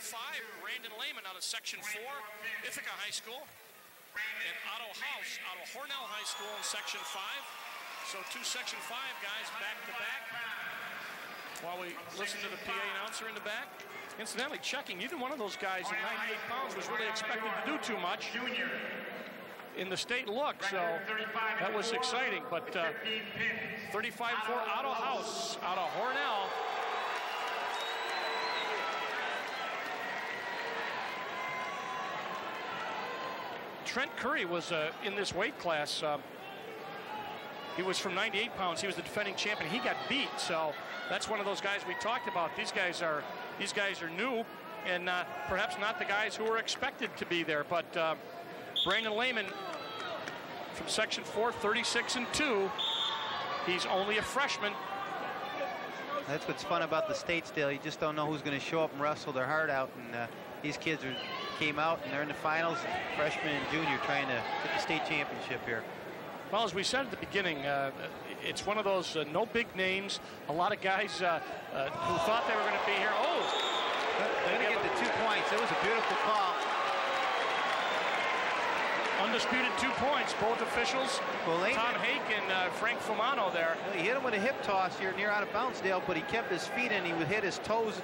5, Brandon Lehman out of Section 4, Ithaca High School. And Otto House out of Hornell High School in Section 5. So 2 Section 5 guys back to back. While we listen to the PA announcer in the back. Incidentally, checking, either one of those guys at 98 pounds was really expected to do too much in the state look, so that was exciting. But 35 for Otto House out of Hornell. Trent Curry was in this weight class. He was from 98 pounds. He was the defending champion. He got beat, so that's one of those guys we talked about. These guys are new, and perhaps not the guys who were expected to be there. But Brandon Lehman from Section 4, 36-2. He's only a freshman. That's what's fun about the state still. You just don't know who's going to show up and wrestle their heart out. And these kids came out, and they're in the finals, freshman and junior, trying to get the state championship here. Well, as we said at the beginning, it's one of those no big names. A lot of guys who thought they were going to be here. Oh, they're going to get the 2 points. It was a beautiful call. Undisputed 2 points. Both officials, well, Tom Hake and Frank Fumano there. Well, he hit him with a hip toss here near out of bounds, Dale, but he kept his feet in. He would hit his toes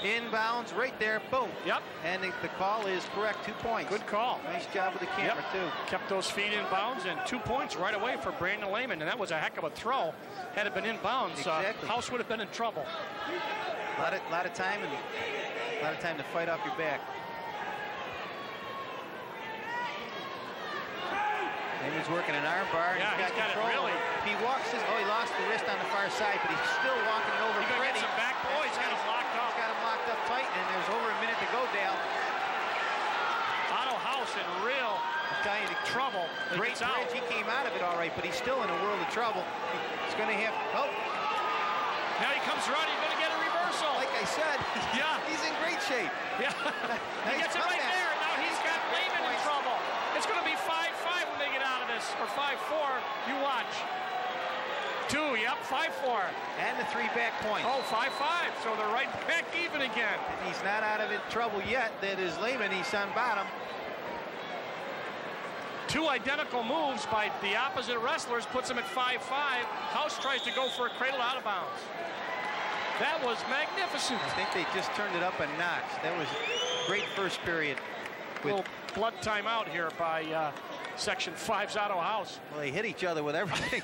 inbounds right there. Boom. Yep. And the call is correct. 2 points. Good call. Nice job with the camera, too. Kept those feet in bounds, and 2 points right away for Brandon Lehman, and that was a heck of a throw. Had it been in bounds, exactly. House would have been in trouble. A lot of time, and a lot of time to fight off your back. Lehman's working an arm bar. Yeah, he's got it really. He walks his, he lost the wrist on the far side, but he's still walking it over. He's going to get some back. Oh, he's got him locked up. He's got him locked up tight, and there's over a minute to go, Dale. Otto House in real trouble. Great bridge. He came out of it all right, but he's still in a world of trouble. He's going to have, now he comes running. He's going to get a reversal. Like I said, yeah, he's in great shape. Yeah, he gets it right there. Now he's got Lehman in trouble. It's going to be 5-5 when they get out of this, or 5-4. You watch. 2, yep, 5-4. And the 3 back points. Oh, 5-5. So they're right back even again. And he's not out of it trouble yet. That is Lehman. He's on bottom. 2 identical moves by the opposite wrestlers puts him at 5-5. House tries to go for a cradle out of bounds. That was magnificent. I think they just turned it up a notch. That was a great first period. Little blood timeout here by Section 5's Otto House. Well, they hit each other with everything.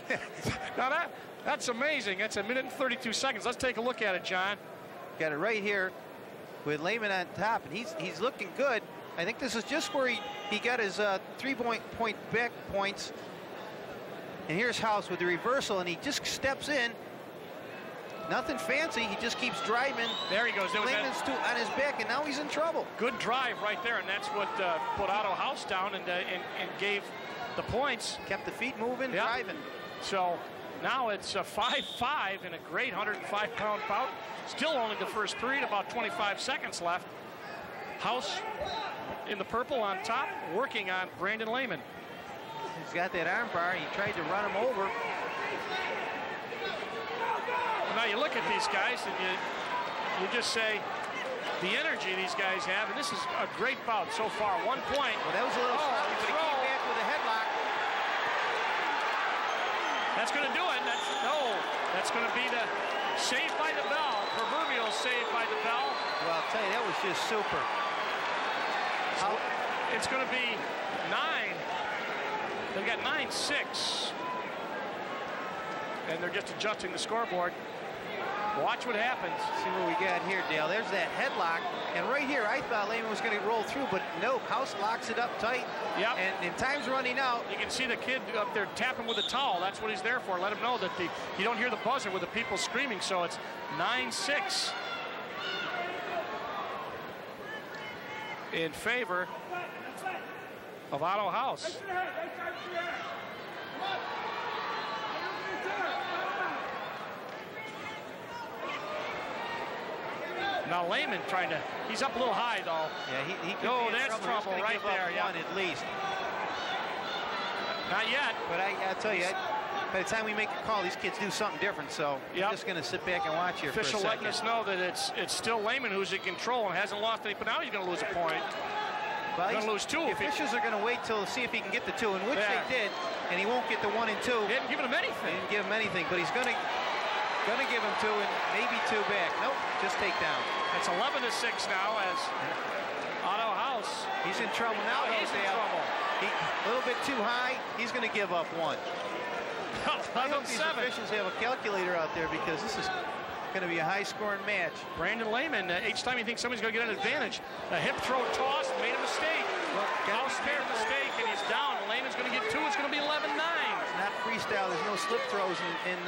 Now that's amazing. That's a minute and 32 seconds. Let's take a look at it, John. Got it right here with Lehman on top, and he's looking good. I think this is just where he got his 3-point back points. And here's House with the reversal, and he just steps in. Nothing fancy. He just keeps driving. There he goes. Lehman's on his back, and now he's in trouble. Good drive right there, and that's what put Otto House down and gave the points. Kept the feet moving, driving. So now it's a 5-5 in a great 105-pound bout. Still only the first period, about 25 seconds left. House in the purple on top, working on Brandon Lehman. He's got that arm bar. He tried to run him over. Now you look at these guys and you just say the energy these guys have, and this is a great bout so far. 1 point. Well, that was a little sloppy, but he came back with a headlock. That's going to do it. That's going to be the save by the bell, proverbial save by the bell. Well, I'll tell you, that was just super. So it's going to be 9. They've got 9-6. And they're just adjusting the scoreboard. Watch what happens. See what we got here, Dale. There's that headlock. And right here, I thought Lehman was going to roll through, but no, House locks it up tight. Yep. And time's running out. You can see the kid up there tapping with a towel. That's what he's there for. Let him know that you don't hear the buzzer with the people screaming. So it's 9-6 in favor of Otto House. Now Lehman trying to, he's up a little high though. Yeah, he could oh, that's trouble right there. One at least. Not yet. But I'll tell you, by the time we make a call, these kids do something different. So I'm just going to sit back and watch here for a second. Official letting us know that it's still Lehman who's in control and hasn't lost any, but now he's going to lose a point. Well, he's going to lose 2. The officials are going to wait till see if he can get the 2, in which they did, and he won't get the 1 and 2. He didn't give him anything. He didn't give him anything, but he's going to give him 2 and maybe 2 back. Nope, just take down. It's 11-6 now as Otto House. He's in trouble now. He's in trouble. A little bit too high. He's going to give up 1. I hope these officials have a calculator out there because this is going to be a high-scoring match. Brandon Lehman, each time you think somebody's going to get an advantage, a hip throw toss, made a mistake. House made a mistake, and he's down. Lehman's going to get 2. It's going to be 11-9. It's not freestyle. There's no slip throws in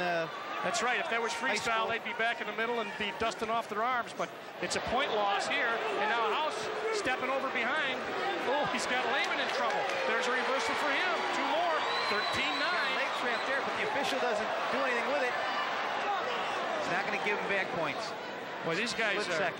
That's right. If that was freestyle, they'd be back in the middle and be dusting off their arms. But it's a point loss here. And now House stepping over behind. Oh, he's got Lehman in trouble. There's a reversal for him. 2 more. 13-9. Leg trap there, but the official doesn't do anything with it. He's not going to give him back points. Well, these guys are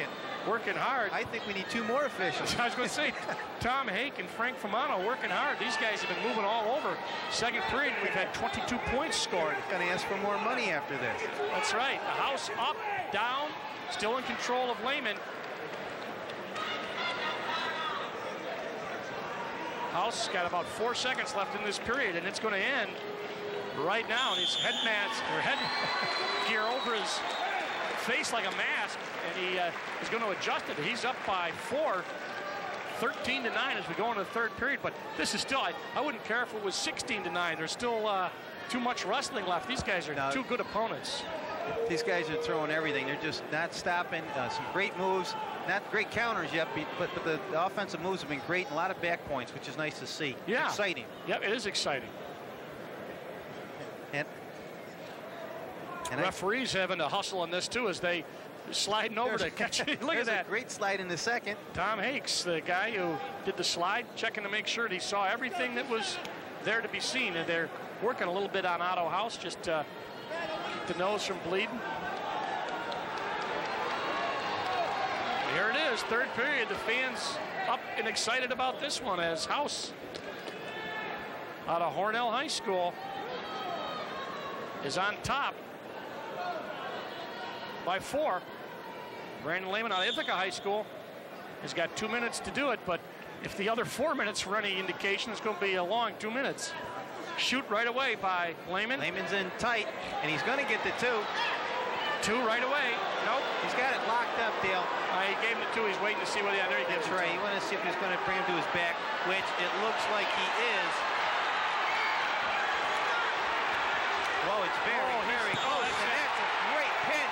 working hard. I think we need 2 more officials. I was going to say, Tom Hake and Frank Famano working hard. These guys have been moving all over. Second period, we've had 22 points scored. Going to ask for more money after this. That's right. The House up, down, still in control of Lehman. House got about 4 seconds left in this period, and it's going to end right now. And his head gear over his face like a mask, and he is going to adjust it. He's up by 4, 13-9 as we go into the third period. But this is still, I wouldn't care if it was 16-9. There's still too much wrestling left. These guys are 2 good opponents. These guys are throwing everything. They're just not stopping. Some great moves. Not great counters yet, but the offensive moves have been great. And a lot of back points, which is nice to see. Yeah. Exciting. Yep, it is exciting. And referees having to hustle on this, too, as they sliding over to catch it. Look at that. A great slide in the second. Tom Hakes, the guy who did the slide, checking to make sure that he saw everything that was there to be seen. And they're working a little bit on Otto House, just to keep the nose from bleeding. Here it is, third period. The fans up and excited about this one as House out of Hornell High School is on top by 4. Brandon Lehman out of Ithaca High School has got 2 minutes to do it, but if the other 4 minutes were any indication, it's going to be a long 2 minutes. Shoot right away by Lehman. Lehman's in tight, and he's going to get the 2. 2 right away. Nope. He's got it locked up, Dale. He gave him the 2. He's waiting to see what there he gives. That's right. You want to see if he's going to bring him to his back, which it looks like he is. Whoa, it's very close. And that's a great pin.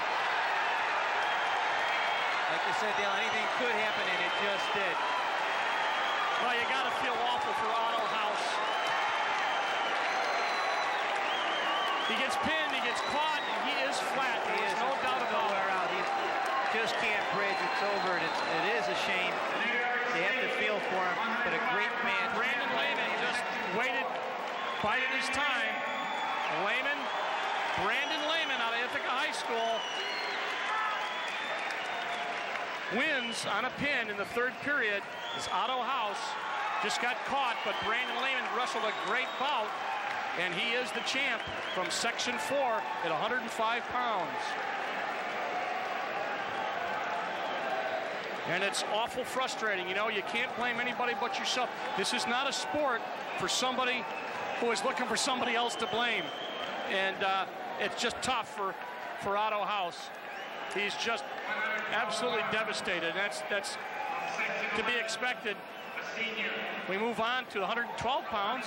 Like you said, Dale, anything could happen, and it just did. Well, you got to feel awful for Otto House. He gets pinned, he gets caught, and he is flat. There's no doubt about it. He just can't bridge. It's over. It is a shame. They have to feel for him, but a great man. Brandon Lehman just waited, bided his time. Brandon Lehman out of Ithaca High School wins on a pin in the third period. As Otto House just got caught, but Brandon Lehman wrestled a great bout, and he is the champ from Section 4 at 105 pounds. And it's awful frustrating. You know, you can't blame anybody but yourself. This is not a sport for somebody who is looking for somebody else to blame. And it's just tough for Otto House. He's just absolutely devastated. That's to be expected. We move on to 112 pounds.